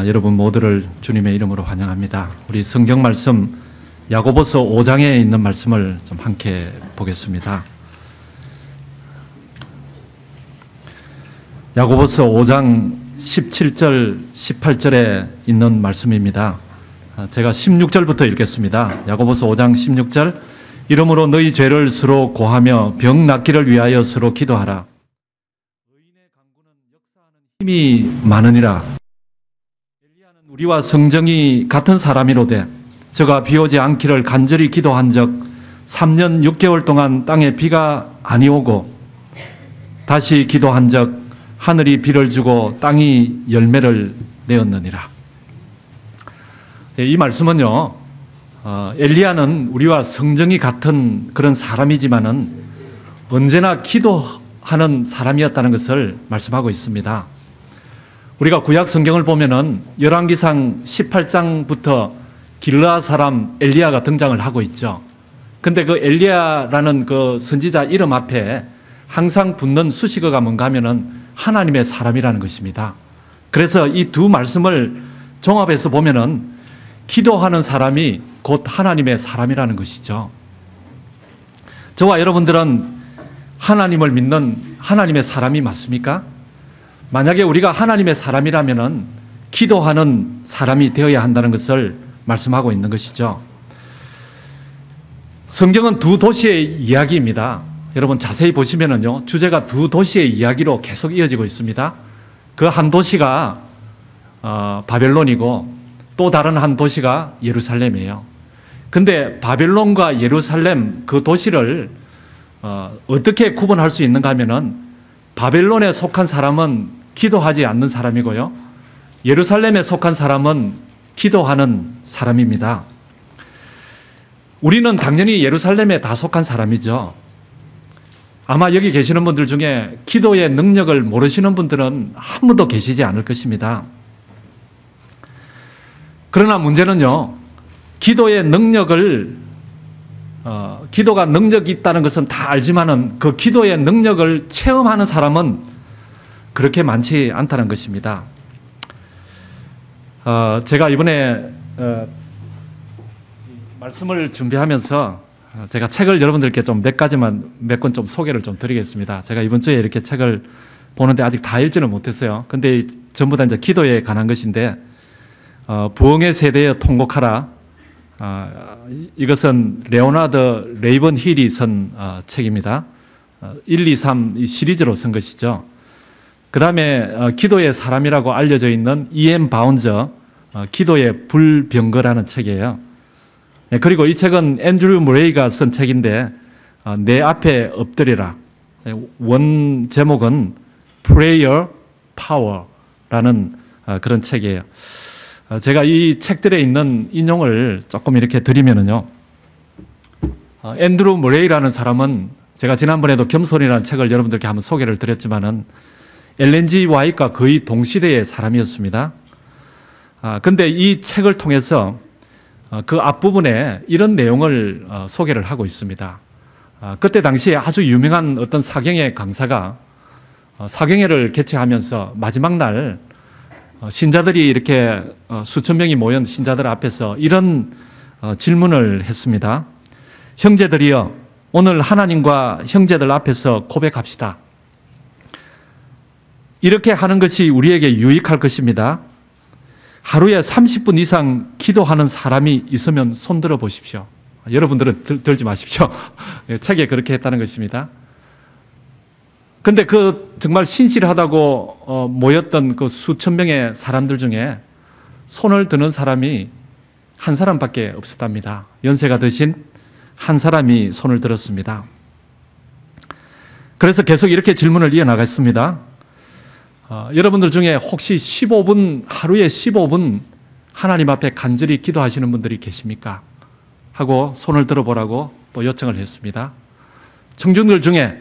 여러분 모두를 주님의 이름으로 환영합니다. 우리 성경 말씀 야고보서 5장에 있는 말씀을 좀 함께 보겠습니다. 야고보서 5장 17절, 18절에 있는 말씀입니다. 제가 16절부터 읽겠습니다. 야고보서 5장 16절, 이러므로 너희 죄를 서로 고하며 병 낫기를 위하여 서로 기도하라. 의인의 강구는 역사하는 힘이 많으니라. 엘리야는 우리와 성정이 같은 사람이로되 저가 비 오지 않기를 간절히 기도한 적 3년 6개월 동안 땅에 비가 아니 오고 다시 기도한 적 하늘이 비를 주고 땅이 열매를 내었느니라. 이 말씀은요, 엘리야는 우리와 성정이 같은 그런 사람이지만은 언제나 기도하는 사람이었다는 것을 말씀하고 있습니다. 우리가 구약 성경을 보면은 열왕기상 18장부터 길르앗 사람 엘리야가 등장을 하고 있죠. 근데 그 엘리야라는 그 선지자 이름 앞에 항상 붙는 수식어가 뭔가 하면은 하나님의 사람이라는 것입니다. 그래서 이 두 말씀을 종합해서 보면은 기도하는 사람이 곧 하나님의 사람이라는 것이죠. 저와 여러분들은 하나님을 믿는 하나님의 사람이 맞습니까? 만약에 우리가 하나님의 사람이라면은 기도하는 사람이 되어야 한다는 것을 말씀하고 있는 것이죠. 성경은 두 도시의 이야기입니다. 여러분 자세히 보시면은요, 주제가 두 도시의 이야기로 계속 이어지고 있습니다. 그 한 도시가 바벨론이고 또 다른 한 도시가 예루살렘이에요. 근데 바벨론과 예루살렘 그 도시를 어떻게 구분할 수 있는가 하면은 바벨론에 속한 사람은 기도하지 않는 사람이고요, 예루살렘에 속한 사람은 기도하는 사람입니다. 우리는 당연히 예루살렘에 다 속한 사람이죠. 아마 여기 계시는 분들 중에 기도의 능력을 모르시는 분들은 한 분도 계시지 않을 것입니다. 그러나 문제는요, 기도의 능력을 기도가 능력이 있다는 것은 다 알지만은 그 기도의 능력을 체험하는 사람은 그렇게 많지 않다는 것입니다. 제가 이번에 말씀을 준비하면서 제가 책을 여러분들께 좀 몇 권 좀 소개를 좀 드리겠습니다. 제가 이번 주에 이렇게 책을 보는데 아직 다 읽지는 못했어요. 근데 전부 다 이제 기도에 관한 것인데, 부흥의 세대에 통곡하라. 이것은 레오나드 레이번 힐이 쓴 책입니다. 1, 2, 3 이 시리즈로 쓴 것이죠. 그 다음에 기도의 사람이라고 알려져 있는 E.M. 바운저, 기도의 불병거라는 책이에요. 그리고 이 책은 앤드류 무레이가 쓴 책인데, 내 앞에 엎드리라. 원 제목은 Prayer Power라는 그런 책이에요. 제가 이 책들에 있는 인용을 조금 이렇게 드리면은요, 앤드류 무레이라는 사람은 제가 지난번에도 겸손이라는 책을 여러분들께 한번 소개를 드렸지만은 엘렌 G 화이트와 거의 동시대의 사람이었습니다. 근데 이 책을 통해서 그 앞부분에 이런 내용을 소개를 하고 있습니다. 그때 당시에 아주 유명한 어떤 사경회 강사가 사경회를 개최하면서 마지막 날 신자들이 이렇게 수천 명이 모인 신자들 앞에서 이런 질문을 했습니다. 형제들이여, 오늘 하나님과 형제들 앞에서 고백합시다. 이렇게 하는 것이 우리에게 유익할 것입니다. 하루에 30분 이상 기도하는 사람이 있으면 손들어 보십시오. 여러분들은 들지 마십시오. 책에 그렇게 했다는 것입니다. 근데 그 정말 신실하다고 모였던 그 수천 명의 사람들 중에 손을 드는 사람이 한 사람밖에 없었답니다. 연세가 드신 한 사람이 손을 들었습니다. 그래서 계속 이렇게 질문을 이어나갔습니다. 여러분들 중에 혹시 하루에 15분 하나님 앞에 간절히 기도하시는 분들이 계십니까? 하고 손을 들어보라고 또 요청을 했습니다. 청중들 중에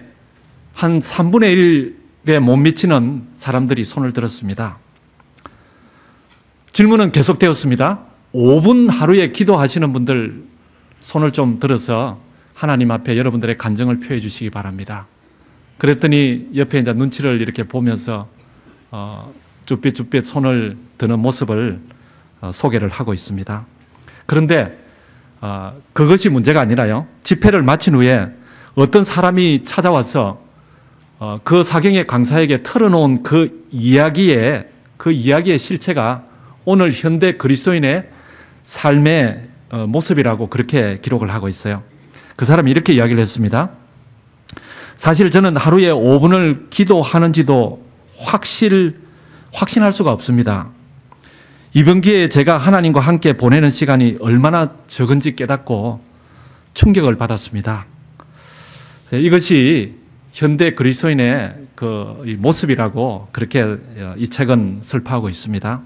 한 3분의 1에 못 미치는 사람들이 손을 들었습니다. 질문은 계속되었습니다. 5분 하루에 기도하시는 분들 손을 좀 들어서 하나님 앞에 여러분들의 간증을 표해 주시기 바랍니다. 그랬더니 옆에 이제 눈치를 이렇게 보면서 쭈삣쭈삣 손을 드는 모습을 소개를 하고 있습니다. 그런데 그것이 문제가 아니라요, 집회를 마친 후에 어떤 사람이 찾아와서 그 사경의 강사에게 털어놓은 그 이야기의 실체가 오늘 현대 그리스도인의 삶의 모습이라고 그렇게 기록을 하고 있어요. 그 사람이 이렇게 이야기를 했습니다. 사실 저는 하루에 5분을 기도하는지도 확신할 수가 없습니다. 이번 기회에 제가 하나님과 함께 보내는 시간이 얼마나 적은지 깨닫고 충격을 받았습니다. 이것이 현대 그리스도인의 그 모습이라고 그렇게 이 책은 설파하고 있습니다.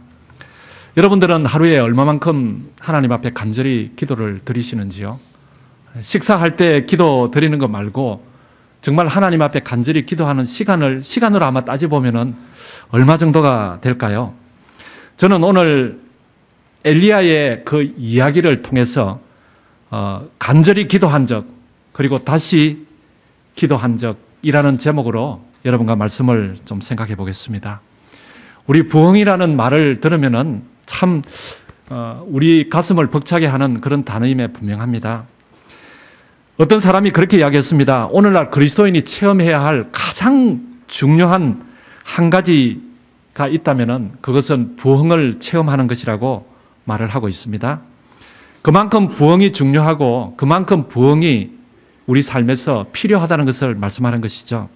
여러분들은 하루에 얼마만큼 하나님 앞에 간절히 기도를 드리시는지요? 식사할 때 기도 드리는 것 말고 정말 하나님 앞에 간절히 기도하는 시간으로 아마 따져보면 얼마 정도가 될까요? 저는 오늘 엘리야의 그 이야기를 통해서 간절히 기도한 적, 그리고 다시 기도한 적이라는 제목으로 여러분과 말씀을 좀 생각해 보겠습니다. 우리 부흥이라는 말을 들으면은 참 우리 가슴을 벅차게 하는 그런 단어임에 분명합니다. 어떤 사람이 그렇게 이야기했습니다. 오늘날 그리스도인이 체험해야 할 가장 중요한 한 가지가 있다면은 그것은 부흥을 체험하는 것이라고 말을 하고 있습니다. 그만큼 부흥이 중요하고 그만큼 부흥이 우리 삶에서 필요하다는 것을 말씀하는 것이죠.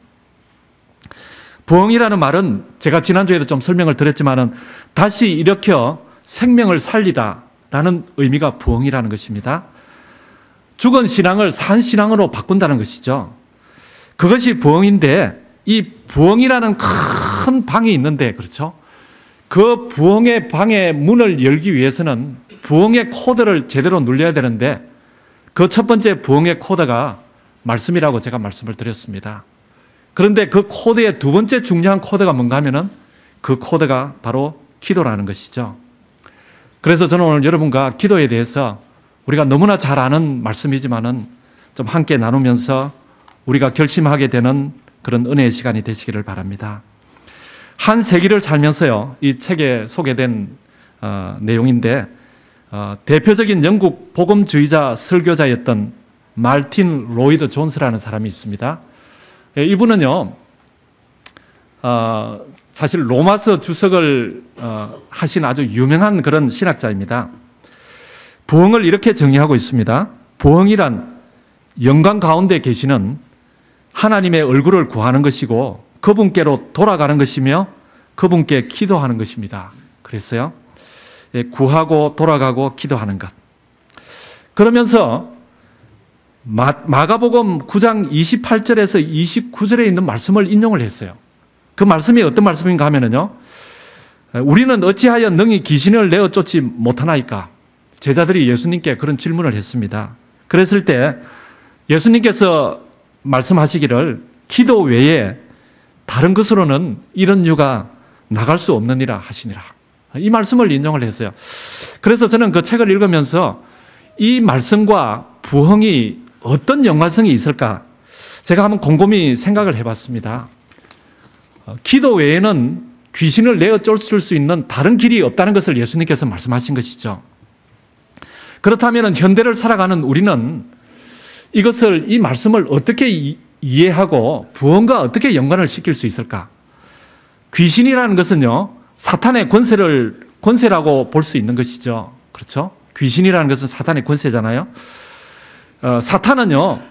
부흥이라는 말은 제가 지난주에도 좀 설명을 드렸지만은 다시 일으켜 생명을 살리다라는 의미가 부흥이라는 것입니다. 죽은 신앙을 산 신앙으로 바꾼다는 것이죠. 그것이 부흥인데, 이 부흥이라는 큰 방이 있는데, 그렇죠? 그 부흥의 방의 문을 열기 위해서는 부흥의 코드를 제대로 눌려야 되는데, 그 첫 번째 부흥의 코드가 말씀이라고 제가 말씀을 드렸습니다. 그런데 그 코드의 두 번째 중요한 코드가 뭔가 하면은 그 코드가 바로 기도라는 것이죠. 그래서 저는 오늘 여러분과 기도에 대해서 우리가 너무나 잘 아는 말씀이지만은 좀 함께 나누면서 우리가 결심하게 되는 그런 은혜의 시간이 되시기를 바랍니다. 한 세기를 살면서요, 이 책에 소개된 내용인데, 대표적인 영국 복음주의자 설교자였던 말틴 로이드 존스라는 사람이 있습니다. 이분은요, 사실 로마서 주석을 하신 아주 유명한 그런 신학자입니다. 부흥을 이렇게 정의하고 있습니다. 부흥이란 영광 가운데 계시는 하나님의 얼굴을 구하는 것이고 그분께로 돌아가는 것이며 그분께 기도하는 것입니다. 그랬어요. 구하고 돌아가고 기도하는 것. 그러면서 마가복음 9장 28절에서 29절에 있는 말씀을 인용을 했어요. 그 말씀이 어떤 말씀인가 하면요, 우리는 어찌하여 능히 귀신을 내어 쫓지 못하나이까? 제자들이 예수님께 그런 질문을 했습니다. 그랬을 때 예수님께서 말씀하시기를 기도 외에 다른 것으로는 이런 유가 나갈 수 없느니라 하시니라. 이 말씀을 인용을 했어요. 그래서 저는 그 책을 읽으면서 이 말씀과 부흥이 어떤 연관성이 있을까? 제가 한번 곰곰이 생각을 해봤습니다. 기도 외에는 귀신을 내어 쫓을 수 있는 다른 길이 없다는 것을 예수님께서 말씀하신 것이죠. 그렇다면 현대를 살아가는 우리는 이 말씀을 어떻게 이해하고 부흥과 어떻게 연관을 시킬 수 있을까? 귀신이라는 것은요, 사탄의 권세라고 볼 수 있는 것이죠. 그렇죠? 귀신이라는 것은 사탄의 권세잖아요. 사탄은요,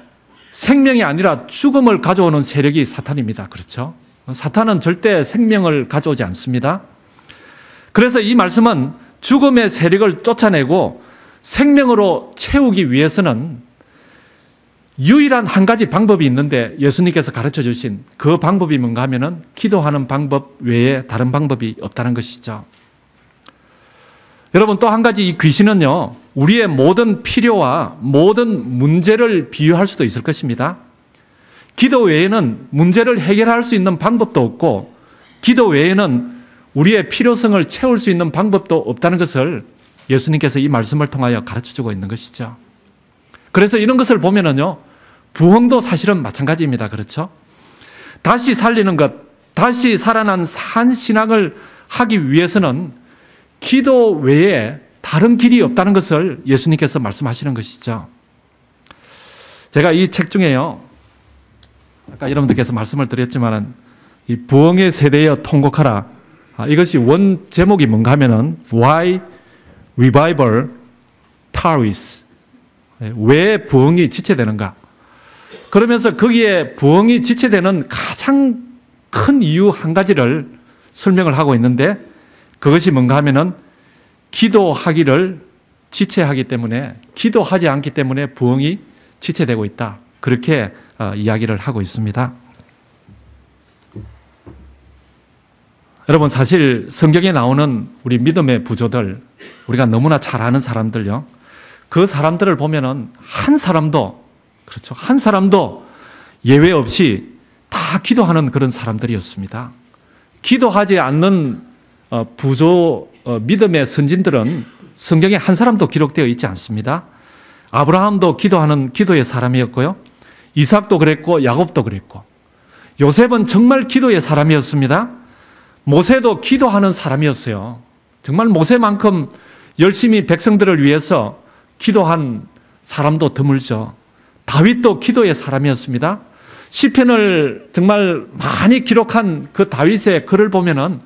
생명이 아니라 죽음을 가져오는 세력이 사탄입니다. 그렇죠? 사탄은 절대 생명을 가져오지 않습니다. 그래서 이 말씀은 죽음의 세력을 쫓아내고 생명으로 채우기 위해서는 유일한 한 가지 방법이 있는데 예수님께서 가르쳐 주신 그 방법이 뭔가 하면은 기도하는 방법 외에 다른 방법이 없다는 것이죠. 여러분, 또 한 가지 이 귀신은요, 우리의 모든 필요와 모든 문제를 비유할 수도 있을 것입니다. 기도 외에는 문제를 해결할 수 있는 방법도 없고 기도 외에는 우리의 필요성을 채울 수 있는 방법도 없다는 것을 예수님께서 이 말씀을 통하여 가르쳐주고 있는 것이죠. 그래서 이런 것을 보면은요, 부흥도 사실은 마찬가지입니다. 그렇죠? 다시 살리는 것, 다시 살아난 산 신앙을 하기 위해서는 기도 외에 다른 길이 없다는 것을 예수님께서 말씀하시는 것이죠. 제가 이 책 중에요, 아까 여러분들께서 말씀을 드렸지만은 이 부흥의 세대여 통곡하라. 이것이 원 제목이 뭔가 하면은 Why Revival Tarries. 왜 부흥이 지체되는가? 그러면서 거기에 부흥이 지체되는 가장 큰 이유 한 가지를 설명을 하고 있는데 그것이 뭔가 하면은 기도하기를 지체하기 때문에, 기도하지 않기 때문에 부흥이 지체되고 있다. 그렇게 이야기를 하고 있습니다. 여러분, 사실 성경에 나오는 우리 믿음의 부조들, 우리가 너무나 잘 아는 사람들요, 그 사람들을 보면은 한 사람도, 그렇죠, 한 사람도 예외 없이 다 기도하는 그런 사람들이었습니다. 기도하지 않는 믿음의 선진들은 성경에 한 사람도 기록되어 있지 않습니다. 아브라함도 기도하는 기도의 사람이었고요, 이삭도 그랬고 야곱도 그랬고, 요셉은 정말 기도의 사람이었습니다. 모세도 기도하는 사람이었어요. 정말 모세만큼 열심히 백성들을 위해서 기도한 사람도 드물죠. 다윗도 기도의 사람이었습니다. 시편을 정말 많이 기록한 그 다윗의 글을 보면은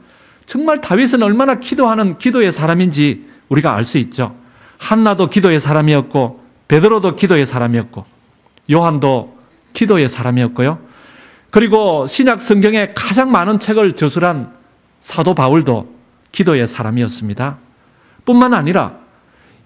정말 다윗은 얼마나 기도하는 기도의 사람인지 우리가 알 수 있죠. 한나도 기도의 사람이었고, 베드로도 기도의 사람이었고, 요한도 기도의 사람이었고요. 그리고 신약 성경에 가장 많은 책을 저술한 사도 바울도 기도의 사람이었습니다. 뿐만 아니라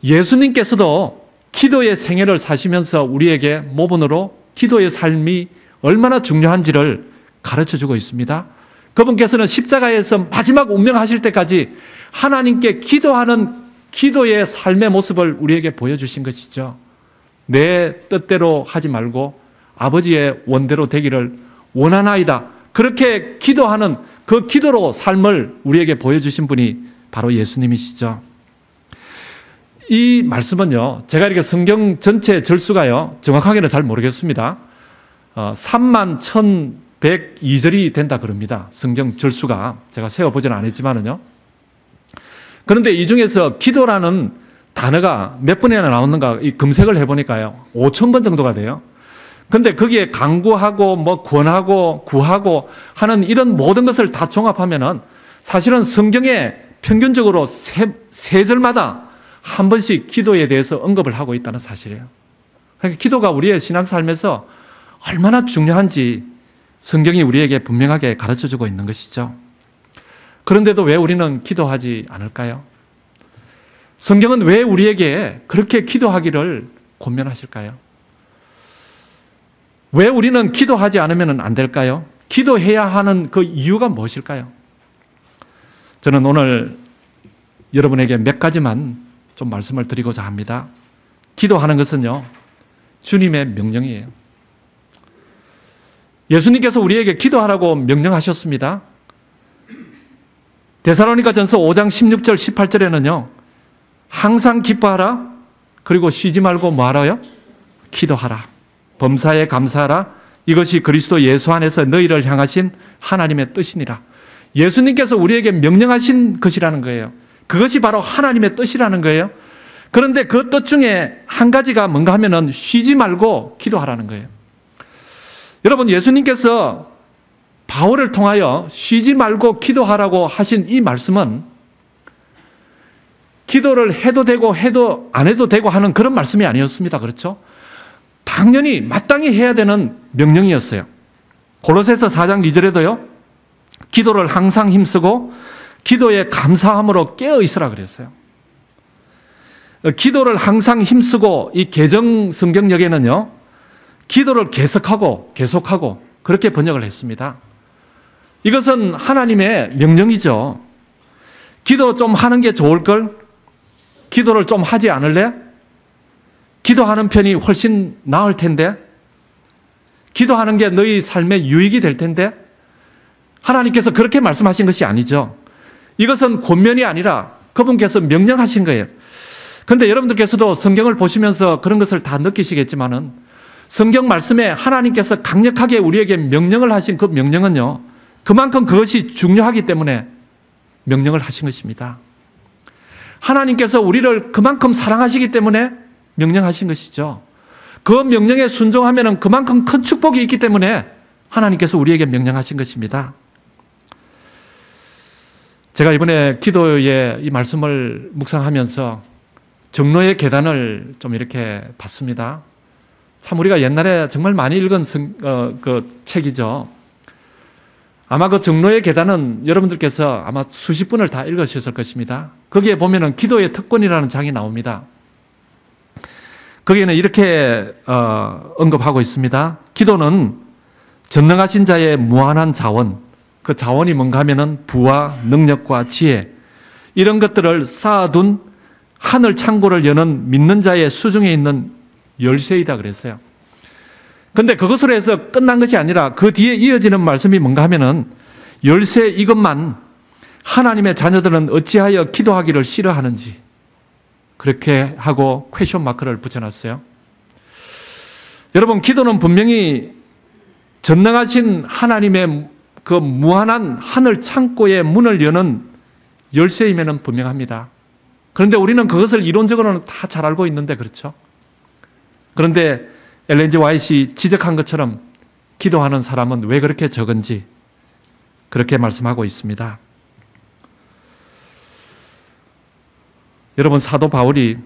예수님께서도 기도의 생애를 사시면서 우리에게 모본으로 기도의 삶이 얼마나 중요한지를 가르쳐주고 있습니다. 그분께서는 십자가에서 마지막 운명하실 때까지 하나님께 기도하는 기도의 삶의 모습을 우리에게 보여주신 것이죠. 내 뜻대로 하지 말고 아버지의 원대로 되기를 원하나이다. 그렇게 기도하는 그 기도로 삶을 우리에게 보여주신 분이 바로 예수님이시죠. 이 말씀은요, 제가 이렇게 성경 전체 절수가요, 정확하게는 잘 모르겠습니다. 31,102절이 된다 그럽니다. 성경 절수가. 제가 세어보지는 않았지만은요. 그런데 이 중에서 기도라는 단어가 몇 번이나 나오는가 검색을 해보니까요, 5,000번 정도가 돼요. 근데 거기에 강구하고 뭐 권하고 구하고 하는 이런 모든 것을 다 종합하면은 사실은 성경에 평균적으로 세 절마다 한 번씩 기도에 대해서 언급을 하고 있다는 사실이에요. 그러니까 기도가 우리의 신앙삶에서 얼마나 중요한지 성경이 우리에게 분명하게 가르쳐주고 있는 것이죠. 그런데도 왜 우리는 기도하지 않을까요? 성경은 왜 우리에게 그렇게 기도하기를 권면하실까요? 왜 우리는 기도하지 않으면 안 될까요? 기도해야 하는 그 이유가 무엇일까요? 저는 오늘 여러분에게 몇 가지만 좀 말씀을 드리고자 합니다. 기도하는 것은요, 주님의 명령이에요. 예수님께서 우리에게 기도하라고 명령하셨습니다. 데살로니가전서 5장 16절 18절에는요, 항상 기뻐하라, 그리고 쉬지 말고 뭐하라요? 기도하라. 범사에 감사하라. 이것이 그리스도 예수 안에서 너희를 향하신 하나님의 뜻이니라. 예수님께서 우리에게 명령하신 것이라는 거예요. 그것이 바로 하나님의 뜻이라는 거예요. 그런데 그 뜻 중에 한 가지가 뭔가 하면은 쉬지 말고 기도하라는 거예요. 여러분, 예수님께서 바울을 통하여 쉬지 말고 기도하라고 하신 이 말씀은 기도를 해도 되고 해도 안 해도 되고 하는 그런 말씀이 아니었습니다. 그렇죠? 당연히 마땅히 해야 되는 명령이었어요. 골로새서 4장 2절에도요, 기도를 항상 힘쓰고 기도에 감사함으로 깨어 있으라 그랬어요. 기도를 항상 힘쓰고 이 개정 성경역에는요, 기도를 계속하고 그렇게 번역을 했습니다. 이것은 하나님의 명령이죠. 기도 좀 하는 게 좋을걸? 기도를 좀 하지 않을래? 기도하는 편이 훨씬 나을 텐데? 기도하는 게 너희 삶의 유익이 될 텐데? 하나님께서 그렇게 말씀하신 것이 아니죠. 이것은 권면이 아니라 그분께서 명령하신 거예요. 그런데 여러분들께서도 성경을 보시면서 그런 것을 다 느끼시겠지만은 성경 말씀에 하나님께서 강력하게 우리에게 명령을 하신 그 명령은요, 그만큼 그것이 중요하기 때문에 명령을 하신 것입니다. 하나님께서 우리를 그만큼 사랑하시기 때문에 명령하신 것이죠. 그 명령에 순종하면 그만큼 큰 축복이 있기 때문에 하나님께서 우리에게 명령하신 것입니다. 제가 이번에 기도에 이 말씀을 묵상하면서 정로의 계단을 좀 이렇게 봤습니다. 참 우리가 옛날에 정말 많이 읽은 그 책이죠. 아마 그 정로의 계단은 여러분들께서 아마 수십 분을 다 읽으셨을 것입니다. 거기에 보면은 기도의 특권이라는 장이 나옵니다. 거기에는 이렇게 언급하고 있습니다. 기도는 전능하신 자의 무한한 자원, 그 자원이 뭔가 하면은 부와 능력과 지혜, 이런 것들을 쌓아둔 하늘 창고를 여는 믿는 자의 수중에 있는 열쇠이다 그랬어요. 그런데 그것으로 해서 끝난 것이 아니라 그 뒤에 이어지는 말씀이 뭔가 하면은 열쇠 이것만 하나님의 자녀들은 어찌하여 기도하기를 싫어하는지, 그렇게 하고 퀘션 마크를 붙여놨어요. 여러분, 기도는 분명히 전능하신 하나님의 그 무한한 하늘 창고의 문을 여는 열쇠임에는 분명합니다. 그런데 우리는 그것을 이론적으로는 다 잘 알고 있는데, 그렇죠? 그런데 엘렌 G. 화이트이 지적한 것처럼 기도하는 사람은 왜 그렇게 적은지 그렇게 말씀하고 있습니다. 여러분, 사도 바울이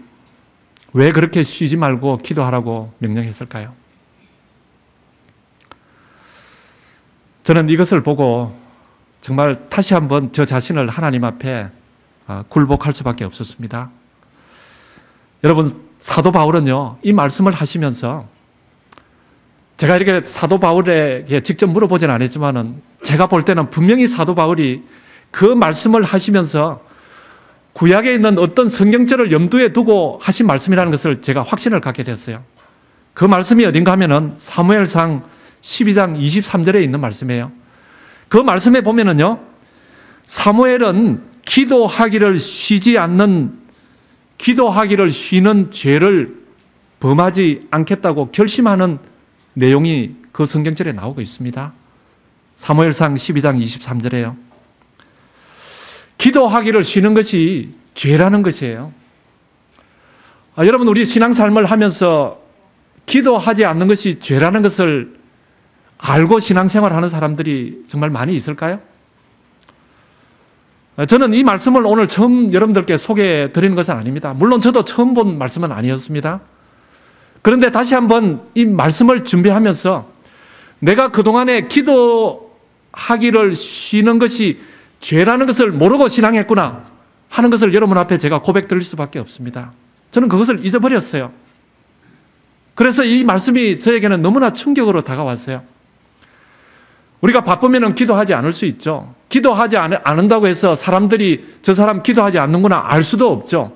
왜 그렇게 쉬지 말고 기도하라고 명령했을까요? 저는 이것을 보고 정말 다시 한번 저 자신을 하나님 앞에 굴복할 수밖에 없었습니다. 여러분, 사도 바울은요, 이 말씀을 하시면서 제가 이렇게 사도 바울에게 직접 물어보진 않았지만은 제가 볼 때는 분명히 사도 바울이 그 말씀을 하시면서 구약에 있는 어떤 성경절을 염두에 두고 하신 말씀이라는 것을 제가 확신을 갖게 됐어요. 그 말씀이 어딘가 하면은 사무엘상 12장 23절에 있는 말씀이에요. 그 말씀에 보면은요, 사무엘은 기도하기를 쉬는 죄를 범하지 않겠다고 결심하는 내용이 그 성경절에 나오고 있습니다. 사무엘상 12장 23절에요. 기도하기를 쉬는 것이 죄라는 것이에요. 여러분, 우리 신앙생활을 하면서 기도하지 않는 것이 죄라는 것을 알고 신앙생활하는 사람들이 정말 많이 있을까요? 저는 이 말씀을 오늘 처음 여러분들께 소개해 드리는 것은 아닙니다. 물론 저도 처음 본 말씀은 아니었습니다. 그런데 다시 한번 이 말씀을 준비하면서 내가 그동안에 기도하기를 쉬는 것이 죄라는 것을 모르고 신앙했구나 하는 것을 여러분 앞에 제가 고백 드릴 수밖에 없습니다. 저는 그것을 잊어버렸어요. 그래서 이 말씀이 저에게는 너무나 충격으로 다가왔어요. 우리가 바쁘면 기도하지 않을 수 있죠. 기도하지 않는다고 해서 사람들이 저 사람 기도하지 않는구나 알 수도 없죠.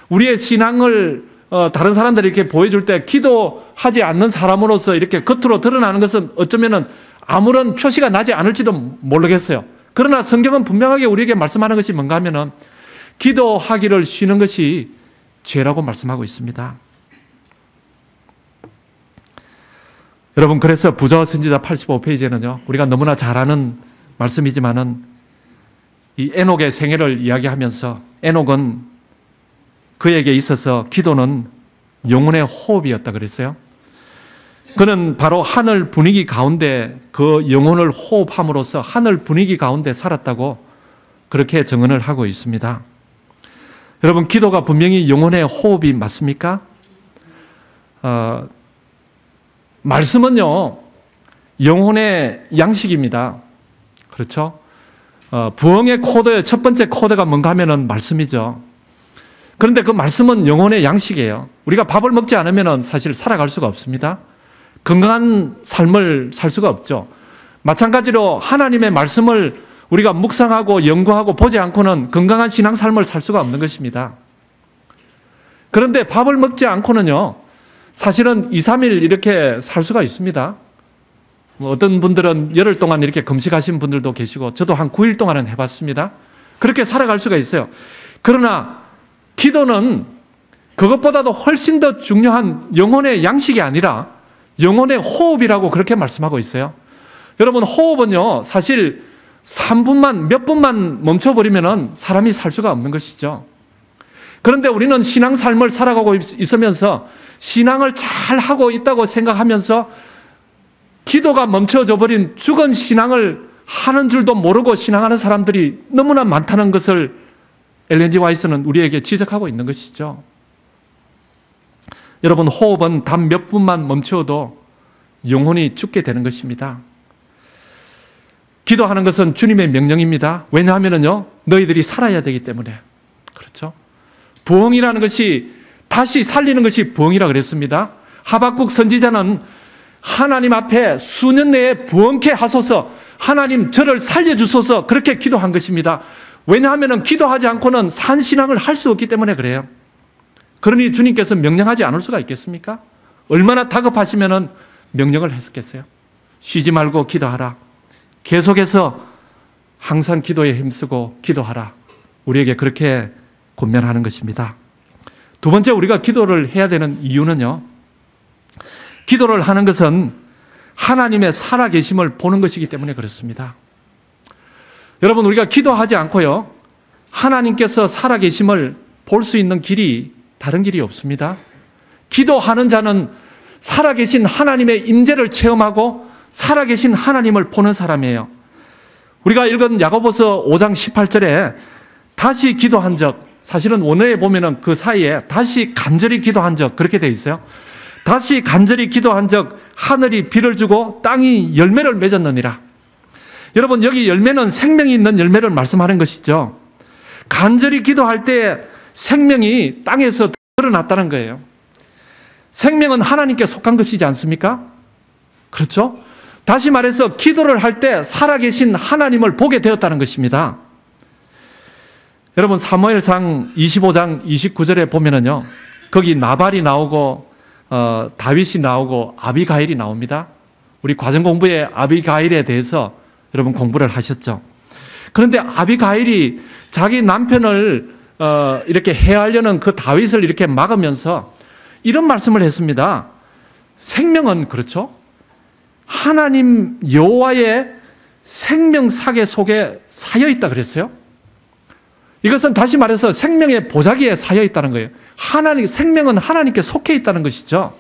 우리의 신앙을 다른 사람들이 이렇게 보여줄 때 기도하지 않는 사람으로서 이렇게 겉으로 드러나는 것은 어쩌면 아무런 표시가 나지 않을지도 모르겠어요. 그러나 성경은 분명하게 우리에게 말씀하는 것이 뭔가 하면은 기도하기를 쉬는 것이 죄라고 말씀하고 있습니다. 여러분, 그래서 부자와 선지자 85페이지에는요, 우리가 너무나 잘 아는 말씀이지만은 이 에녹의 생애를 이야기하면서 에녹은 그에게 있어서 기도는 영혼의 호흡이었다 그랬어요. 그는 바로 하늘 분위기 가운데 그 영혼을 호흡함으로써 하늘 분위기 가운데 살았다고 그렇게 증언을 하고 있습니다. 여러분, 기도가 분명히 영혼의 호흡이 맞습니까? 말씀은요, 영혼의 양식입니다. 그렇죠? 부흥의 코드의 첫 번째 코드가 뭔가 하면은 말씀이죠. 그런데 그 말씀은 영혼의 양식이에요. 우리가 밥을 먹지 않으면 사실 살아갈 수가 없습니다. 건강한 삶을 살 수가 없죠. 마찬가지로 하나님의 말씀을 우리가 묵상하고 연구하고 보지 않고는 건강한 신앙 삶을 살 수가 없는 것입니다. 그런데 밥을 먹지 않고는요, 사실은 2, 3일 이렇게 살 수가 있습니다. 어떤 분들은 열흘 동안 이렇게 금식하신 분들도 계시고, 저도 한 9일 동안은 해봤습니다. 그렇게 살아갈 수가 있어요. 그러나 기도는 그것보다도 훨씬 더 중요한 영혼의 양식이 아니라 영혼의 호흡이라고 그렇게 말씀하고 있어요. 여러분, 호흡은요, 사실 3분만, 몇 분만 멈춰버리면 사람이 살 수가 없는 것이죠. 그런데 우리는 신앙 삶을 살아가고 있으면서 신앙을 잘 하고 있다고 생각하면서 기도가 멈춰져 버린 죽은 신앙을 하는 줄도 모르고 신앙하는 사람들이 너무나 많다는 것을 엘렌 G 화이트는 우리에게 지적하고 있는 것이죠. 여러분, 호흡은 단 몇 분만 멈춰도 영혼이 죽게 되는 것입니다. 기도하는 것은 주님의 명령입니다. 왜냐하면요, 너희들이 살아야 되기 때문에. 그렇죠? 부흥이라는 것이, 다시 살리는 것이 부흥이라 그랬습니다. 하박국 선지자는 하나님 앞에 수년 내에 부흥케 하소서, 하나님 저를 살려주소서, 그렇게 기도한 것입니다. 왜냐하면 기도하지 않고는 산신앙을 할 수 없기 때문에 그래요. 그러니 주님께서 명령하지 않을 수가 있겠습니까? 얼마나 다급하시면 명령을 했었겠어요. 쉬지 말고 기도하라. 계속해서 항상 기도에 힘쓰고 기도하라. 우리에게 그렇게 권면하는 것입니다. 두 번째, 우리가 기도를 해야 되는 이유는요, 기도를 하는 것은 하나님의 살아계심을 보는 것이기 때문에 그렇습니다. 여러분, 우리가 기도하지 않고요, 하나님께서 살아계심을 볼 수 있는 길이 다른 길이 없습니다. 기도하는 자는 살아계신 하나님의 임재를 체험하고 살아계신 하나님을 보는 사람이에요. 우리가 읽은 야고보서 5장 18절에 다시 기도한 적, 사실은 원어에 보면은 그 사이에 다시 간절히 기도한 적, 그렇게 되어 있어요. 다시 간절히 기도한 적 하늘이 비를 주고 땅이 열매를 맺었느니라. 여러분, 여기 열매는 생명이 있는 열매를 말씀하는 것이죠. 간절히 기도할 때 생명이 땅에서 드러났다는 거예요. 생명은 하나님께 속한 것이지 않습니까? 그렇죠? 다시 말해서 기도를 할 때 살아계신 하나님을 보게 되었다는 것입니다. 여러분, 사무엘상 25장 29절에 보면은요, 거기 나발이 나오고 다윗이 나오고 아비가일이 나옵니다. 우리 과정 공부에 아비가일에 대해서 여러분 공부를 하셨죠. 그런데 아비가일이 자기 남편을 이렇게 해하려는 그 다윗을 이렇게 막으면서 이런 말씀을 했습니다. 생명은, 그렇죠, 하나님 여호와의 생명사계 속에 사여 있다 그랬어요. 이것은 다시 말해서 생명의 보자기에 사여 있다는 거예요. 생명은 하나님께 속해 있다는 것이죠.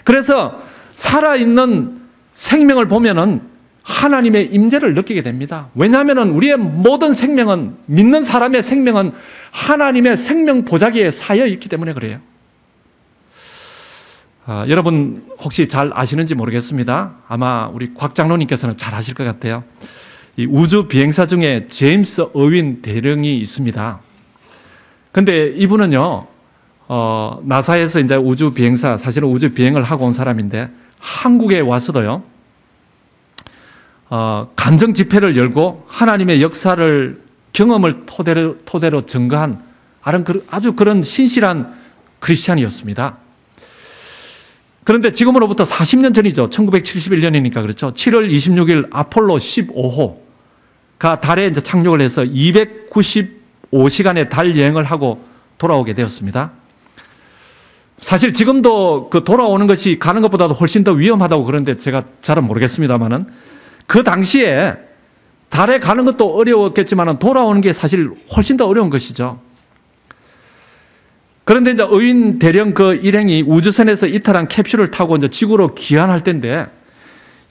그래서 살아있는 생명을 보면은 하나님의 임재를 느끼게 됩니다. 왜냐하면 우리의 모든 생명은, 믿는 사람의 생명은 하나님의 생명 보자기에 사여 있기 때문에 그래요. 여러분 혹시 잘 아시는지 모르겠습니다. 아마 우리 곽 장로님께서는 잘 아실 것 같아요. 이 우주 비행사 중에 제임스 어윈 대령이 있습니다. 근데 이분은요, 나사에서 이제 우주 비행사, 사실은 우주 비행을 하고 온 사람인데, 한국에 와서도요, 간증 집회를 열고 하나님의 역사를, 경험을 토대로 증거한 아주 그런 신실한 크리스찬이었습니다. 그런데 지금으로부터 40년 전이죠. 1971년이니까 그렇죠. 7월 26일 아폴로 15호가 달에 이제 착륙을 해서 295시간의 달 여행을 하고 돌아오게 되었습니다. 사실 지금도 그 돌아오는 것이 가는 것보다도 훨씬 더 위험하다고 그러는데 제가 잘은 모르겠습니다만은, 그 당시에 달에 가는 것도 어려웠겠지만 돌아오는 게 사실 훨씬 더 어려운 것이죠. 그런데 이제 어윈 대령 그 일행이 우주선에서 이탈한 캡슐을 타고 이제 지구로 귀환할 때인데,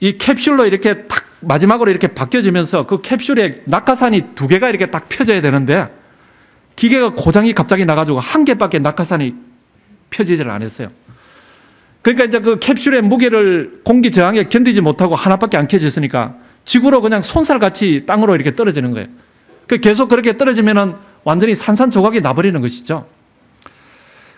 이 캡슐로 이렇게 딱 마지막으로 이렇게 바뀌어지면서 그 캡슐에 낙하산이 2개가 이렇게 딱 펴져야 되는데, 기계가 고장이 갑자기 나가지고 1개밖에 낙하산이 펴지질 않았어요. 그러니까 이제 그 캡슐의 무게를 공기 저항에 견디지 못하고 하나밖에 안 켜졌으니까 지구로 그냥 손살같이 땅으로 이렇게 떨어지는 거예요. 계속 그렇게 떨어지면은 완전히 산산조각이 나버리는 것이죠.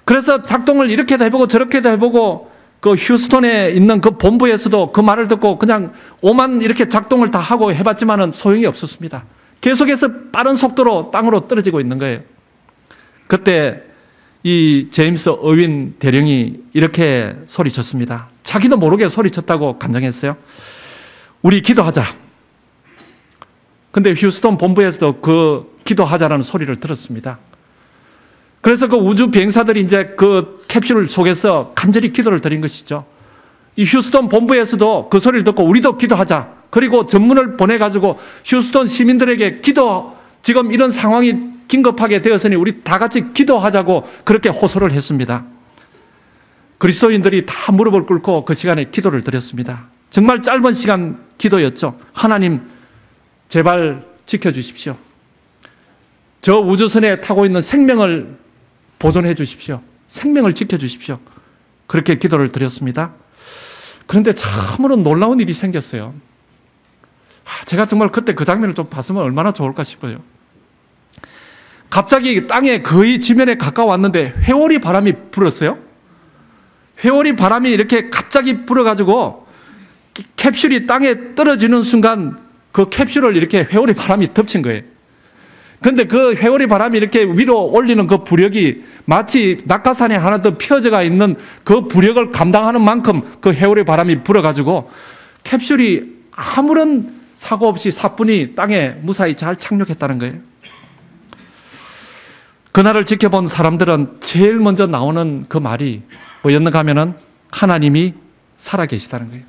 그래서 작동을 이렇게도 해보고 저렇게도 해보고, 그 휴스턴에 있는 그 본부에서도 그 말을 듣고 그냥 오만 이렇게 작동을 다 하고 해봤지만은 소용이 없었습니다. 계속해서 빠른 속도로 땅으로 떨어지고 있는 거예요. 그때 이 제임스 어윈 대령이 이렇게 소리쳤습니다. 자기도 모르게 소리쳤다고 간증했어요. 우리 기도하자. 근데 휴스턴 본부에서도 그 기도하자라는 소리를 들었습니다. 그래서 그 우주 비행사들이 이제 그 캡슐 속에서 간절히 기도를 드린 것이죠. 이 휴스턴 본부에서도 그 소리를 듣고 우리도 기도하자. 그리고 전문을 보내가지고 휴스턴 시민들에게 지금 이런 상황이 긴급하게 되었으니 우리 다 같이 기도하자고 그렇게 호소를 했습니다. 그리스도인들이 다 무릎을 꿇고 그 시간에 기도를 드렸습니다. 정말 짧은 시간 기도였죠. 하나님, 제발 지켜주십시오. 저 우주선에 타고 있는 생명을 보존해 주십시오. 생명을 지켜주십시오. 그렇게 기도를 드렸습니다. 그런데 참으로 놀라운 일이 생겼어요. 제가 정말 그때 그 장면을 좀 봤으면 얼마나 좋을까 싶어요. 갑자기 땅에 거의 지면에 가까웠는데 회오리 바람이 불었어요. 회오리 바람이 이렇게 갑자기 불어가지고 캡슐이 땅에 떨어지는 순간 그 캡슐을 이렇게 회오리 바람이 덮친 거예요. 그런데 그 회오리 바람이 이렇게 위로 올리는 그 부력이 마치 낙하산에 하나 더 펴져가 있는 그 부력을 감당하는 만큼 그 회오리 바람이 불어가지고 캡슐이 아무런 사고 없이 사뿐히 땅에 무사히 잘 착륙했다는 거예요. 그날을 지켜본 사람들은 제일 먼저 나오는 그 말이 뭐였는가 하면은 하나님이 살아계시다는 거예요.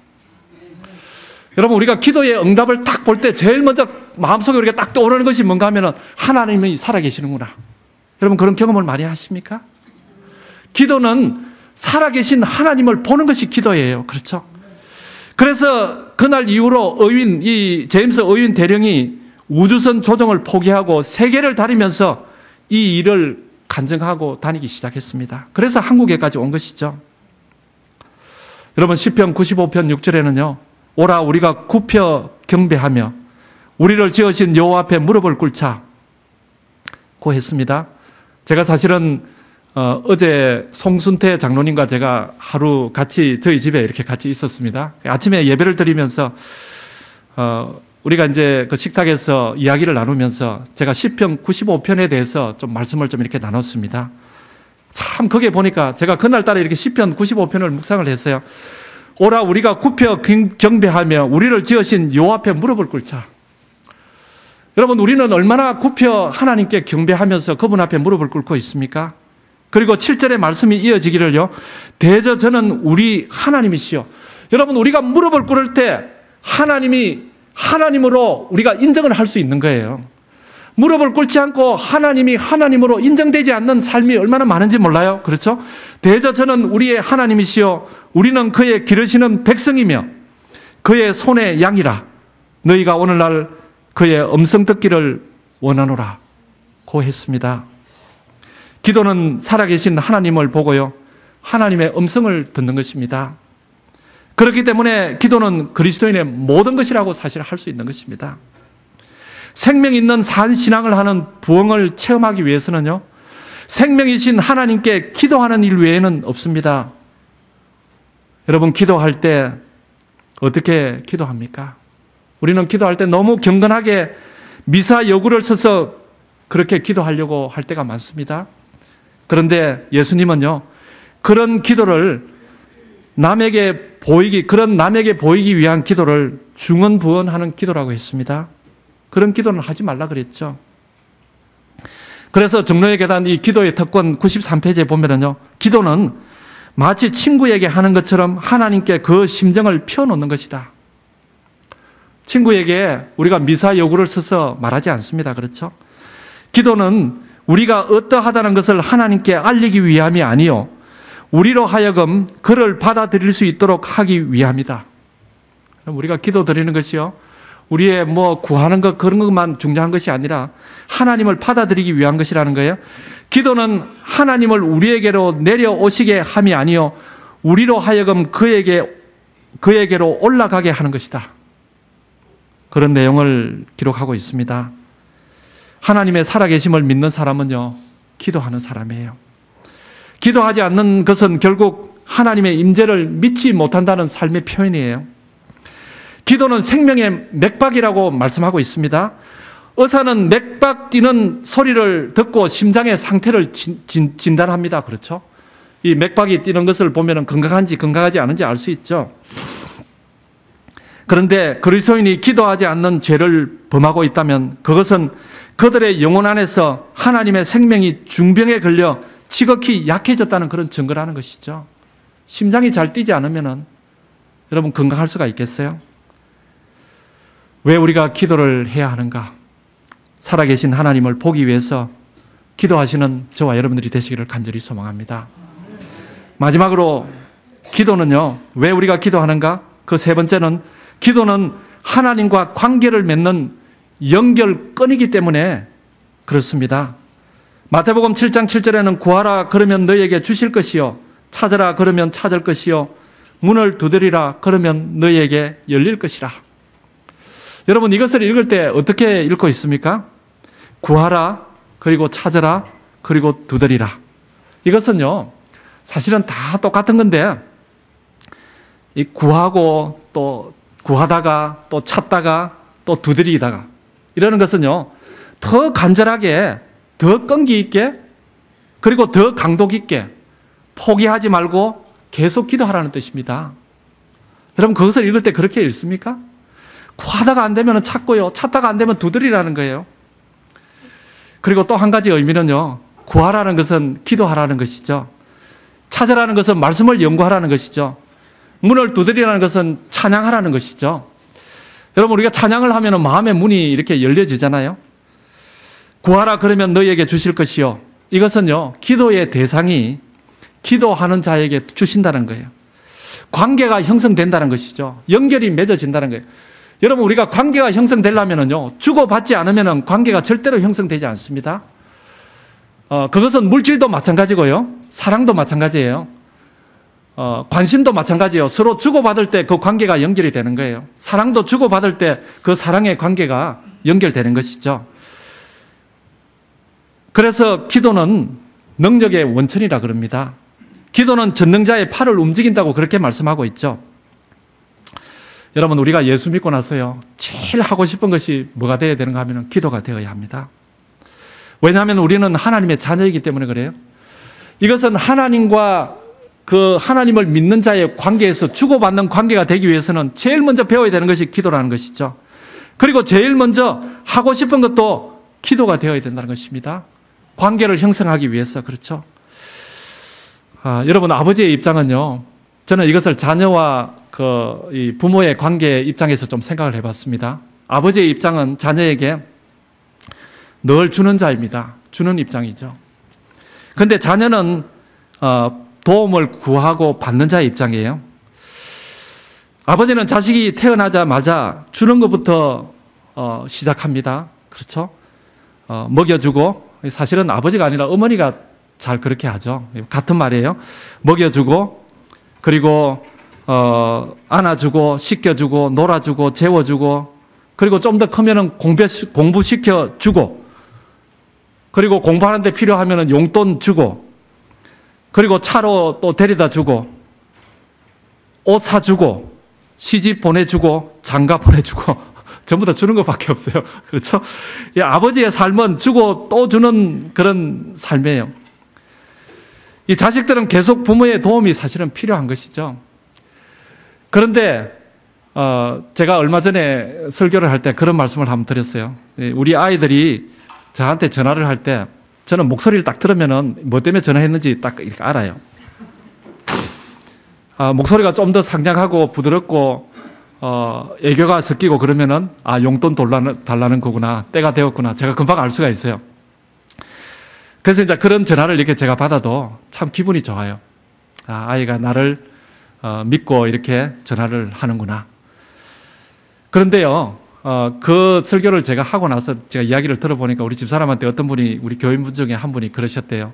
여러분, 우리가 기도의 응답을 딱 볼 때 제일 먼저 마음속에 우리가 딱 떠오르는 것이 뭔가 하면은 하나님이 살아계시는구나. 여러분, 그런 경험을 많이 하십니까? 기도는 살아계신 하나님을 보는 것이 기도예요. 그렇죠? 그래서 그날 이후로 이 제임스 어윈 대령이 우주선 조종을 포기하고 세계를 다니면서 이 일을 간증하고 다니기 시작했습니다. 그래서 한국에까지 온 것이죠. 여러분, 시편 95편 6절에는요. 오라 우리가 굽혀 경배하며 우리를 지으신 여호와 앞에 무릎을 꿇자 고 했습니다. 제가 사실은 어제 송순태 장로님과 제가 하루 같이 저희 집에 이렇게 같이 있었습니다. 아침에 예배를 드리면서 우리가 이제 그 식탁에서 이야기를 나누면서 제가 시편 95편에 대해서 좀 말씀을 좀 이렇게 나눴습니다. 참 거기에 보니까 제가 그날따라 이렇게 시편 95편을 묵상을 했어요. 오라 우리가 굽혀 경배하며 우리를 지으신 여호와 앞에 무릎을 꿇자. 여러분, 우리는 얼마나 굽혀 하나님께 경배하면서 그분 앞에 무릎을 꿇고 있습니까? 그리고 7절의 말씀이 이어지기를요. 대저 저는 우리 하나님이시여. 여러분, 우리가 무릎을 꿇을 때 하나님이 하나님으로 우리가 인정을 할 수 있는 거예요. 무릎을 꿇지 않고 하나님이 하나님으로 인정되지 않는 삶이 얼마나 많은지 몰라요. 그렇죠? 대저 저는 우리의 하나님이시여 우리는 그의 기르시는 백성이며 그의 손의 양이라. 너희가 오늘날 그의 음성 듣기를 원하노라 고 했습니다. 기도는 살아계신 하나님을 보고요. 하나님의 음성을 듣는 것입니다. 그렇기 때문에 기도는 그리스도인의 모든 것이라고 사실 할 수 있는 것입니다. 생명 있는 산 신앙을 하는 부흥을 체험하기 위해서는요. 생명이신 하나님께 기도하는 일 외에는 없습니다. 여러분, 기도할 때 어떻게 기도합니까? 우리는 기도할 때 너무 경건하게 미사 여구를 써서 그렇게 기도하려고 할 때가 많습니다. 그런데 예수님은요. 그런 기도를 남에게 보이기 위한 기도를 중언부언하는 기도라고 했습니다. 그런 기도는 하지 말라 그랬죠. 그래서 정로의 계단 이 기도의 특권 93페이지에 보면은요. 기도는 마치 친구에게 하는 것처럼 하나님께 그 심정을 펴놓는 것이다. 친구에게 우리가 미사 여구를 써서 말하지 않습니다. 그렇죠? 기도는 우리가 어떠하다는 것을 하나님께 알리기 위함이 아니요. 우리로 하여금 그를 받아들일 수 있도록 하기 위함이다. 우리가 기도 드리는 것이요. 우리의 구하는 것 그런 것만 중요한 것이 아니라 하나님을 받아들이기 위한 것이라는 거예요. 기도는 하나님을 우리에게로 내려오시게 함이 아니요. 우리로 하여금 그에게로 올라가게 하는 것이다. 그런 내용을 기록하고 있습니다. 하나님의 살아계심을 믿는 사람은요. 기도하는 사람이에요. 기도하지 않는 것은 결국 하나님의 임재를 믿지 못한다는 삶의 표현이에요. 기도는 생명의 맥박이라고 말씀하고 있습니다. 의사는 맥박 뛰는 소리를 듣고 심장의 상태를 진단합니다. 그렇죠? 이 맥박이 뛰는 것을 보면 건강한지 건강하지 않은지 알 수 있죠. 그런데 그리스도인이 기도하지 않는 죄를 범하고 있다면 그것은 그들의 영혼 안에서 하나님의 생명이 중병에 걸려 지극히 약해졌다는 그런 증거라는 것이죠. 심장이 잘 뛰지 않으면 여러분 건강할 수가 있겠어요? 왜 우리가 기도를 해야 하는가? 살아계신 하나님을 보기 위해서 기도하시는 저와 여러분들이 되시기를 간절히 소망합니다. 마지막으로 기도는요, 왜 우리가 기도하는가? 그 세 번째는 기도는 하나님과 관계를 맺는 연결건이기 때문에 그렇습니다. 마태복음 7장 7절에는 구하라 그러면 너희에게 주실 것이요 찾으라 그러면 찾을 것이요 문을 두드리라 그러면 너희에게 열릴 것이라. 여러분 이것을 읽을 때 어떻게 읽고 있습니까? 구하라 그리고 찾으라 그리고 두드리라. 이것은요 사실은 다 똑같은 건데 이 구하고 또 구하다가 또 찾다가 또 두드리다가 이러는 것은요 더 간절하게 더 끈기 있게 그리고 더 강도 깊게 포기하지 말고 계속 기도하라는 뜻입니다. 여러분 그것을 읽을 때 그렇게 읽습니까? 구하다가 안 되면 찾고요 찾다가 안 되면 두드리라는 거예요. 그리고 또 한 가지 의미는요 구하라는 것은 기도하라는 것이죠. 찾으라는 것은 말씀을 연구하라는 것이죠. 문을 두드리라는 것은 찬양하라는 것이죠. 여러분 우리가 찬양을 하면 마음의 문이 이렇게 열려지잖아요. 구하라 그러면 너희에게 주실 것이요. 이것은요 기도의 대상이 기도하는 자에게 주신다는 거예요. 관계가 형성된다는 것이죠. 연결이 맺어진다는 거예요. 여러분 우리가 관계가 형성되려면요 주고받지 않으면 관계가 절대로 형성되지 않습니다. 그것은 물질도 마찬가지고요 사랑도 마찬가지예요. 관심도 마찬가지예요. 서로 주고받을 때 그 관계가 연결이 되는 거예요. 사랑도 주고받을 때 그 사랑의 관계가 연결되는 것이죠. 그래서 기도는 능력의 원천이라 그럽니다. 기도는 전능자의 팔을 움직인다고 그렇게 말씀하고 있죠. 여러분 우리가 예수 믿고 나서요 제일 하고 싶은 것이 뭐가 되어야 되는가 하면 기도가 되어야 합니다. 왜냐하면 우리는 하나님의 자녀이기 때문에 그래요. 이것은 하나님과 그 하나님을 믿는 자의 관계에서 주고받는 관계가 되기 위해서는 제일 먼저 배워야 되는 것이 기도라는 것이죠. 그리고 제일 먼저 하고 싶은 것도 기도가 되어야 된다는 것입니다. 관계를 형성하기 위해서. 그렇죠? 여러분 아버지의 입장은요 저는 이것을 자녀와 이 부모의 관계 입장에서 좀 생각을 해봤습니다. 아버지의 입장은 자녀에게 늘 주는 자입니다. 주는 입장이죠. 그런데 자녀는 도움을 구하고 받는 자의 입장이에요. 아버지는 자식이 태어나자마자 주는 것부터 시작합니다. 그렇죠? 먹여주고, 사실은 아버지가 아니라 어머니가 잘 그렇게 하죠. 같은 말이에요. 먹여주고, 그리고 안아주고, 씻겨주고, 놀아주고, 재워주고, 그리고 좀 더 크면은 공부시켜주고, 그리고 공부하는 데 필요하면은 용돈 주고, 그리고 차로 또 데려다 주고, 옷 사주고, 시집 보내주고, 장가 보내주고, 전부 다 주는 것밖에 없어요. 그렇죠? 이 아버지의 삶은 주고 또 주는 그런 삶이에요. 이 자식들은 계속 부모의 도움이 사실은 필요한 것이죠. 그런데 제가 얼마 전에 설교를 할 때 그런 말씀을 한번 드렸어요. 우리 아이들이 저한테 전화를 할 때 저는 목소리를 딱 들으면은 뭐 때문에 전화했는지 딱 이렇게 알아요. 목소리가 좀 더 상냥하고 부드럽고 애교가 섞이고 그러면은 용돈 달라는 거구나, 때가 되었구나, 제가 금방 알 수가 있어요. 그래서 이제 그런 전화를 이렇게 제가 받아도 참 기분이 좋아요. 아이가 나를 믿고 이렇게 전화를 하는구나. 그런데요, 그 설교를 제가 하고 나서 제가 이야기를 들어보니까 우리 집사람한테 어떤 분이, 우리 교인분 중에 한 분이 그러셨대요.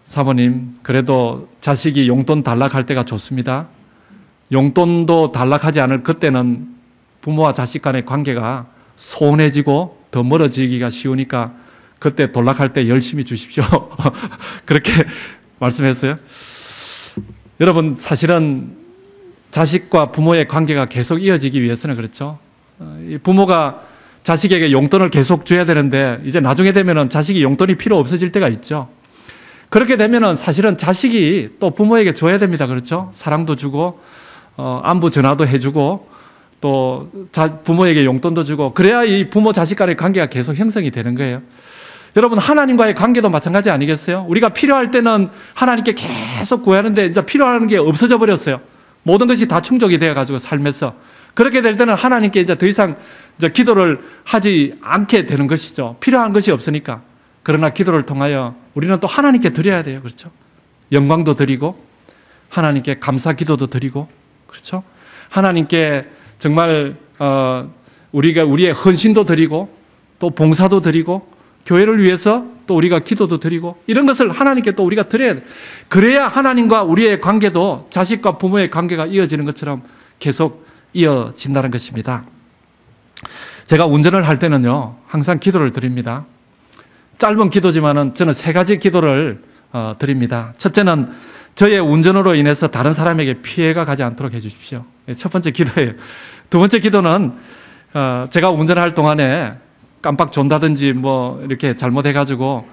사모님, 그래도 자식이 용돈 달락할 때가 좋습니다. 용돈도 달락하지 않을 그때는 부모와 자식 간의 관계가 소원해지고 더 멀어지기가 쉬우니까 그때 돌락할 때 열심히 주십시오. 그렇게 말씀했어요. 여러분, 사실은 자식과 부모의 관계가 계속 이어지기 위해서는 그렇죠. 부모가 자식에게 용돈을 계속 줘야 되는데 이제 나중에 되면은 자식이 용돈이 필요 없어질 때가 있죠. 그렇게 되면은 사실은 자식이 또 부모에게 줘야 됩니다. 그렇죠? 사랑도 주고, 안부 전화도 해주고, 또 부모에게 용돈도 주고, 그래야 이 부모 자식 간의 관계가 계속 형성이 되는 거예요. 여러분, 하나님과의 관계도 마찬가지 아니겠어요? 우리가 필요할 때는 하나님께 계속 구하는데 이제 필요한 게 없어져 버렸어요. 모든 것이 다 충족이 되어가지고 삶에서. 그렇게 될 때는 하나님께 이제 더 이상 이제 기도를 하지 않게 되는 것이죠. 필요한 것이 없으니까. 그러나 기도를 통하여 우리는 또 하나님께 드려야 돼요. 그렇죠? 영광도 드리고 하나님께 감사 기도도 드리고, 그렇죠? 하나님께 정말 우리가 우리의 헌신도 드리고 또 봉사도 드리고 교회를 위해서 또 우리가 기도도 드리고 이런 것을 하나님께 또 우리가 드려야 돼. 그래야 하나님과 우리의 관계도 자식과 부모의 관계가 이어지는 것처럼 계속 이어진다는 것입니다. 제가 운전을 할 때는요, 항상 기도를 드립니다. 짧은 기도지만은 저는 3가지 기도를 드립니다. 첫째는 저의 운전으로 인해서 다른 사람에게 피해가 가지 않도록 해주십시오. 첫 번째 기도예요. 두 번째 기도는 제가 운전할 동안에 깜빡 존다든지 뭐 이렇게 잘못해가지고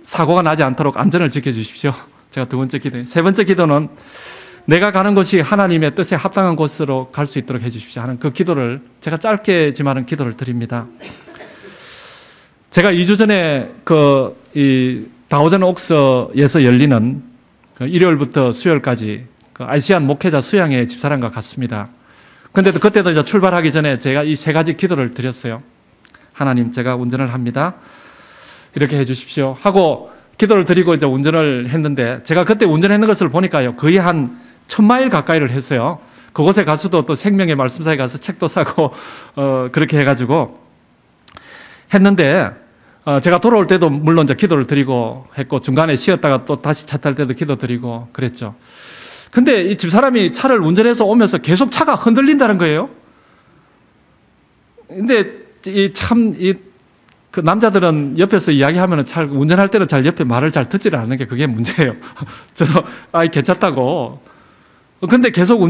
사고가 나지 않도록 안전을 지켜주십시오. 제가 두 번째 기도예요. 세 번째 기도는 내가 가는 곳이 하나님의 뜻에 합당한 곳으로 갈 수 있도록 해주십시오 하는 그 기도를 제가 짧게지만은 기도를 드립니다. 제가 2주 전에 이 다오전 옥서에서 열리는 일요일부터 수요일까지 아시안 목회자 수양회 집사람과 갔습니다. 그런데 그때도 이제 출발하기 전에 제가 이 3가지 기도를 드렸어요. 하나님, 제가 운전을 합니다. 이렇게 해주십시오 하고 기도를 드리고 이제 운전을 했는데, 제가 그때 운전했는 것을 보니까요, 거의 한 1000마일 가까이를 했어요. 그곳에 가서도 또 생명의 말씀사에 가서 책도 사고 그렇게 해가지고 했는데, 제가 돌아올 때도 물론 이제 기도를 드리고 했고, 중간에 쉬었다가 또 다시 차 탈 때도 기도 드리고 그랬죠. 근데 이 집사람이 차를 운전해서 오면서 계속 차가 흔들린다는 거예요. 근데 그 남자들은 옆에서 이야기하면은 잘, 운전할 때는 잘 옆에 말을 잘 듣지를 않는 게 그게 문제예요. 저도, 괜찮다고. 근데 계속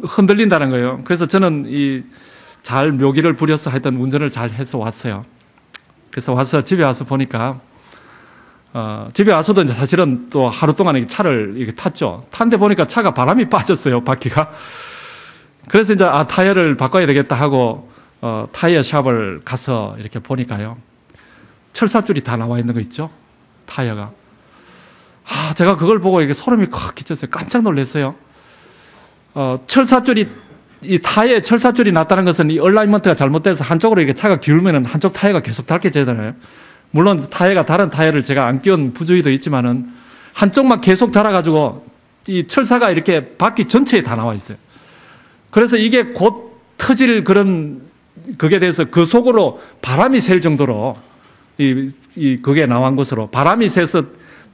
흔들린다는 거예요. 그래서 저는 잘 묘기를 부려서 하여튼 운전을 잘 해서 왔어요. 그래서 와서 집에 와서 보니까, 집에 와서도 이제 사실은 또 하루 동안 차를 이렇게 탔죠. 탔는데 보니까 차가 바람이 빠졌어요, 바퀴가. 그래서 이제 타이어를 바꿔야 되겠다 하고, 타이어 샵을 가서 이렇게 보니까요, 철사줄이 다 나와 있는 거 있죠? 타이어가. 제가 그걸 보고 이게 소름이 콱 끼쳤어요. 깜짝 놀랐어요. 이 타이어에 철사줄이 났다는 것은 이 얼라이먼트가 잘못돼서 한쪽으로 이렇게 차가 기울면은 한쪽 타이어가 계속 닳게 되잖아요. 물론 타이어가 다른 타이어를 제가 안 끼운 부주의도 있지만은 한쪽만 계속 닳아가지고 이 철사가 이렇게 바퀴 전체에 다 나와 있어요. 그래서 이게 곧 터질 그게 돼서 그 속으로 바람이 셀 정도로 그게 나온 것으로 바람이 새서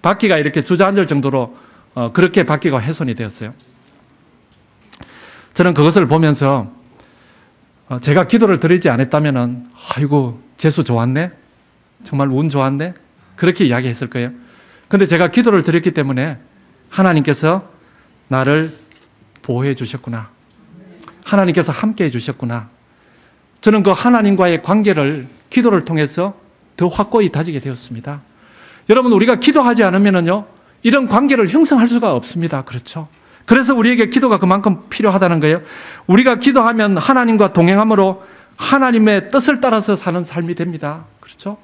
바퀴가 이렇게 주저앉을 정도로 그렇게 바퀴가 훼손이 되었어요. 저는 그것을 보면서 제가 기도를 드리지 않았다면은 아이고 재수 좋았네, 정말 운 좋았네, 그렇게 이야기했을 거예요. 그런데 제가 기도를 드렸기 때문에 하나님께서 나를 보호해 주셨구나, 하나님께서 함께 해 주셨구나. 저는 그 하나님과의 관계를 기도를 통해서 더 확고히 다지게 되었습니다. 여러분, 우리가 기도하지 않으면요, 이런 관계를 형성할 수가 없습니다. 그렇죠? 그래서 우리에게 기도가 그만큼 필요하다는 거예요. 우리가 기도하면 하나님과 동행함으로 하나님의 뜻을 따라서 사는 삶이 됩니다. 그렇죠?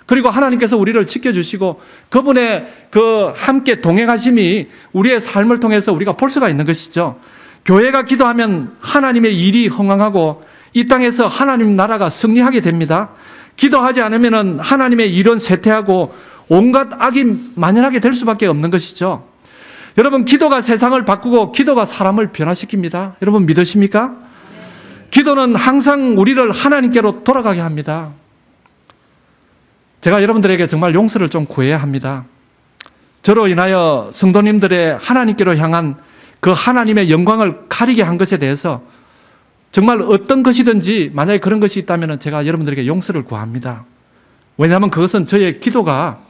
그리고 하나님께서 우리를 지켜주시고 그분의 그 함께 동행하심이 우리의 삶을 통해서 우리가 볼 수가 있는 것이죠. 교회가 기도하면 하나님의 일이 흥왕하고 이 땅에서 하나님 나라가 승리하게 됩니다. 기도하지 않으면 하나님의 일은 쇠퇴하고 온갖 악이 만연하게 될 수밖에 없는 것이죠. 여러분, 기도가 세상을 바꾸고 기도가 사람을 변화시킵니다. 여러분 믿으십니까? 기도는 항상 우리를 하나님께로 돌아가게 합니다. 제가 여러분들에게 정말 용서를 좀 구해야 합니다. 저로 인하여 성도님들의 하나님께로 향한 그 하나님의 영광을 가리게 한 것에 대해서 정말 어떤 것이든지 만약에 그런 것이 있다면 제가 여러분들에게 용서를 구합니다. 왜냐하면 그것은 저의 기도가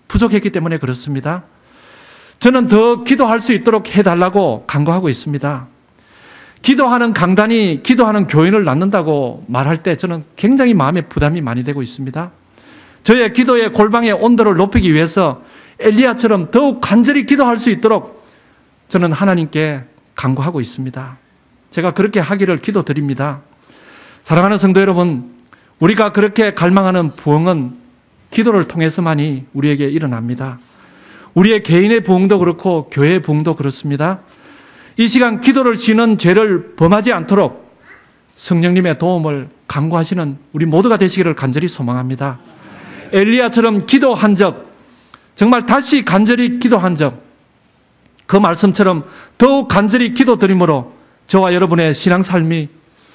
부족했기 때문에 그렇습니다. 저는 더 기도할 수 있도록 해달라고 간구하고 있습니다. 기도하는 강단이 기도하는 교인을 낳는다고 말할 때 저는 굉장히 마음에 부담이 많이 되고 있습니다. 저의 기도의 골방의 온도를 높이기 위해서 엘리야처럼 더욱 간절히 기도할 수 있도록 저는 하나님께 간구하고 있습니다. 제가 그렇게 하기를 기도드립니다. 사랑하는 성도 여러분, 우리가 그렇게 갈망하는 부흥은 기도를 통해서만이 우리에게 일어납니다. 우리의 개인의 부흥도 그렇고 교회의 부흥도 그렇습니다. 이 시간 기도를 쉬는 죄를 범하지 않도록 성령님의 도움을 간구하시는 우리 모두가 되시기를 간절히 소망합니다. 엘리야처럼 기도한 적, 정말 다시 간절히 기도한 적, 그 말씀처럼 더욱 간절히 기도드림으로 저와 여러분의 신앙삶이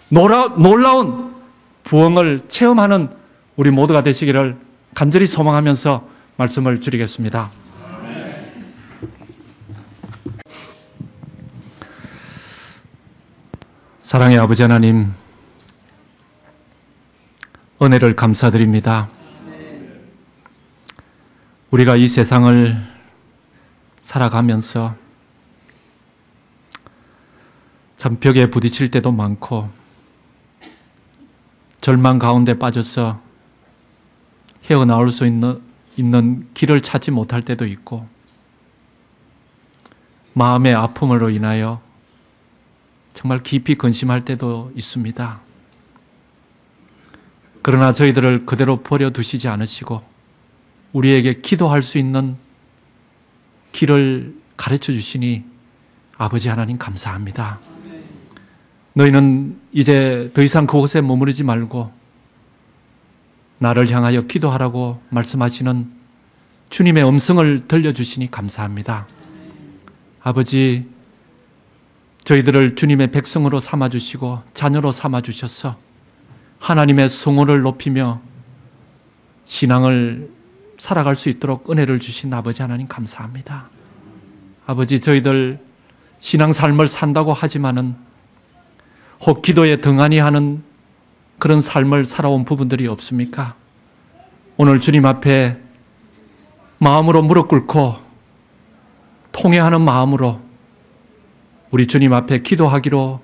놀라운 부흥을 체험하는 우리 모두가 되시기를 간절히 소망하면서 말씀을 드리겠습니다. 사랑의 아버지 하나님, 은혜를 감사드립니다. 우리가 이 세상을 살아가면서 참 벽에 부딪힐 때도 많고 절망 가운데 빠져서 헤어나올 수 있는 길을 찾지 못할 때도 있고 마음의 아픔으로 인하여 정말 깊이 근심할 때도 있습니다. 그러나 저희들을 그대로 버려두시지 않으시고 우리에게 기도할 수 있는 길을 가르쳐 주시니 아버지 하나님 감사합니다. 너희는 이제 더 이상 그곳에 머무르지 말고 나를 향하여 기도하라고 말씀하시는 주님의 음성을 들려주시니 감사합니다. 아버지, 저희들을 주님의 백성으로 삼아주시고 자녀로 삼아주셔서 하나님의 성호를 높이며 신앙을 살아갈 수 있도록 은혜를 주신 아버지 하나님 감사합니다. 아버지, 저희들 신앙 삶을 산다고 하지만은 혹 기도에 등한히 하는 그런 삶을 살아온 부분들이 없습니까? 오늘 주님 앞에 마음으로 무릎 꿇고 통회하는 마음으로 우리 주님 앞에 기도하기로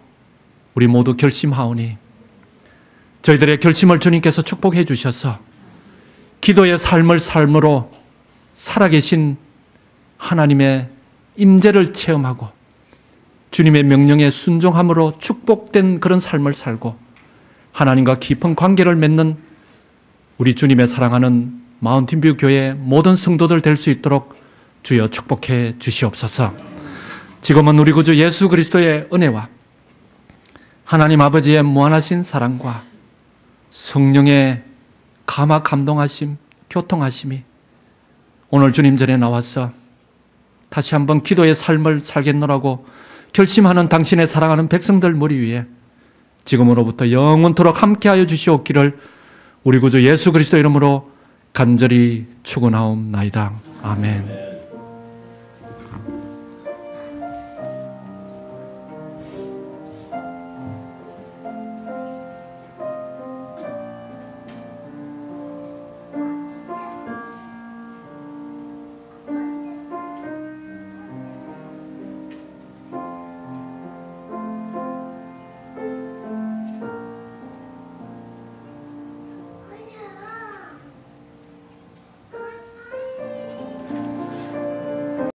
우리 모두 결심하오니 저희들의 결심을 주님께서 축복해 주셔서 기도의 삶을 삶으로 살아계신 하나님의 임재를 체험하고 주님의 명령에 순종함으로 축복된 그런 삶을 살고 하나님과 깊은 관계를 맺는 우리 주님의 사랑하는 마운틴뷰 교회 모든 성도들 될 수 있도록 주여 축복해 주시옵소서. 지금은 우리 구주 예수 그리스도의 은혜와 하나님 아버지의 무한하신 사랑과 성령의 감화 감동하심, 교통하심이 오늘 주님 전에 나와서 다시 한번 기도의 삶을 살겠노라고 결심하는 당신의 사랑하는 백성들 머리 위에 지금으로부터 영원토록 함께하여 주시옵기를 우리 구주 예수 그리스도 이름으로 간절히 축원하옵나이다. 아멘.